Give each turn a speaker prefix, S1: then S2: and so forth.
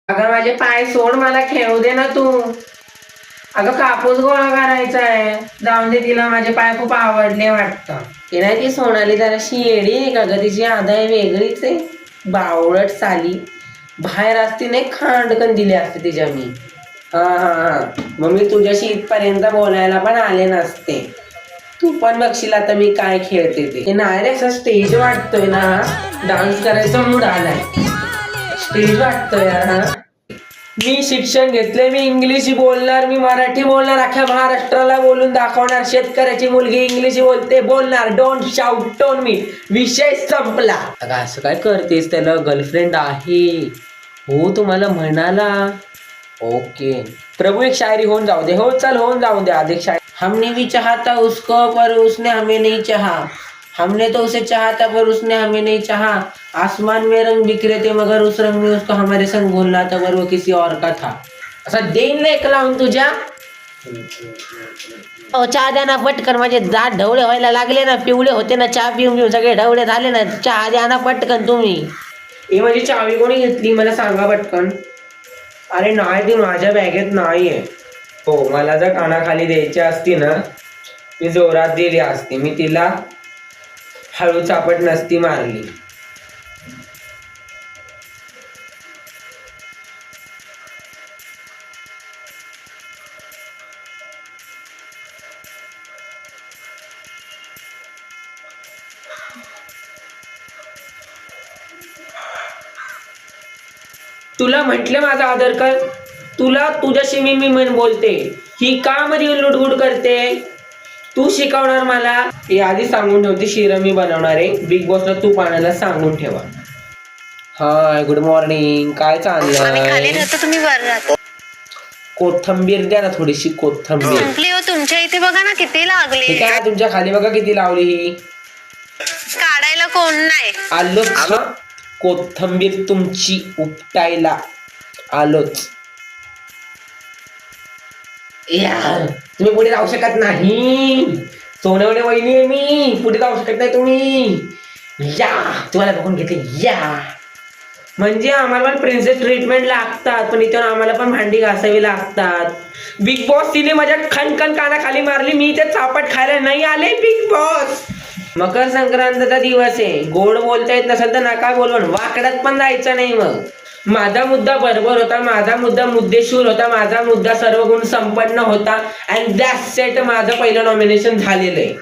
S1: अगं माझे पाय सोड, मला खेळू दे ना तू. अगं कापूस गोळा करायचा आहे, जाऊन दे तिला. माझे पाय खूप आवडले वाटतं. ते नाही, ती सोनाली जराशी येडी आहे का ग? तिची आदाय वेगळीच आहे, बावळट साली. बाहेर असती नाही खांडकन दिले असते तिच्या मी. हा हा हा, मग मी तुझ्याशी इथपर्यंत बोलायला पण आले नसते. तू पण बघशील आता मी काय खेळते ते. नाही रे, असं स्टेज वाटतोय ना, डान्स करायचा मूड आलाय. स्टेज वाटतोय हा. मी शिक्षण घेतले, मी इंग्लिश बोलणार, मी मराठी बोलणार, अख्ख्या महाराष्ट्राला बोलून दाखवणार. शेतकऱ्याची मुलगी इंग्लिश बोलते, बोलणार. डोंट शाउट टोन मी. विषय संपला. अगं असं काय करतेस? त्याला गर्लफ्रेंड आहे हो, तुम्हाला म्हणाला. ओके प्रभू, एक शायरी होऊन जाऊ दे. हो चल, होऊन जाऊ दे आधी शायरी. हमने भी चाहा था उसको पर उसने हमें नहीं चाहा. हमने तो उसे चाहा था पर उसने हमें नहीं चाहा. आसमान में रंग बिखरे थे मगर उस रंग में उसको हमारे संग भूलना था, पर वो किसी और का था. असं देईन ना एक लावून तुझ्या. चहा द्या ना पटकन, माझे दात ढवळे व्हायला लागले ना, पिवळे होते ना, चहा पिऊन पिऊन सगळे ढवळे झाले ना. चहा द्या ना पटकन तुम्ही. ही माझी चावी कोणी घेतली मला सांगा पटकन. अरे नाही, ती माझ्या बॅगेत नाहीये. हो, मला जर कानाखाली द्यायची असती ना, मी जोरात दिली असती. मी तिला हळू चापट नसती मारली. तुला म्हटले माझा आदर कर. तुला तुझ्याशी मी बोलते. ही का मध्ये येऊन लुडबुड करते? तू शिकवणार मला? हे आधी सांगून ठेवते, शिरं मी बनवणार आहे. बिग बॉसला तू पाण्याला सांगून ठेवा. हाय, गुड मॉर्निंग. काय चाललंय?
S2: तुम्ही वर राहता.
S1: कोथंबीर द्या ना, थोडीशी कोथंबीर.
S2: संपली हो तुमच्या इथे, बघा ना किती लागली.
S1: हे काय तुमच्या खाली बघा किती लावली ही.
S2: काढायला कोण नाही.
S1: आलोच हा, कोथंबीर तुमची उपटायला आलोच. यार तुम्ही पुढे जाऊ शकत नाही. सोनवणे वहिनी आहे मी, पुढे जाऊ शकत नाही तुम्ही. या तुम्हाला बघून घेतले या. म्हणजे आम्हाला पण प्रिन्सेस ट्रीटमेंट लागतात, पण इथून आम्हाला पण भांडी घासावी लागतात. बिग बॉस तिने माझ्या खणखण कानाखाली मारली. मी ते चापट खायला नाही आले बिग बॉस. मकर संक्रांतीचा दिवस आहे, गोड बोलता येत नसेल तर नका बोलवून. वाकड्यात पण जायचं नाही. मग माझा मुद्दा बरोबर होता, माझा मुद्दा मुद्देसूर होता, माझा मुद्दा सर्व गुण संपन्न होता. And that's it. माझं पहिलं नॉमिनेशन झालेलं आहे.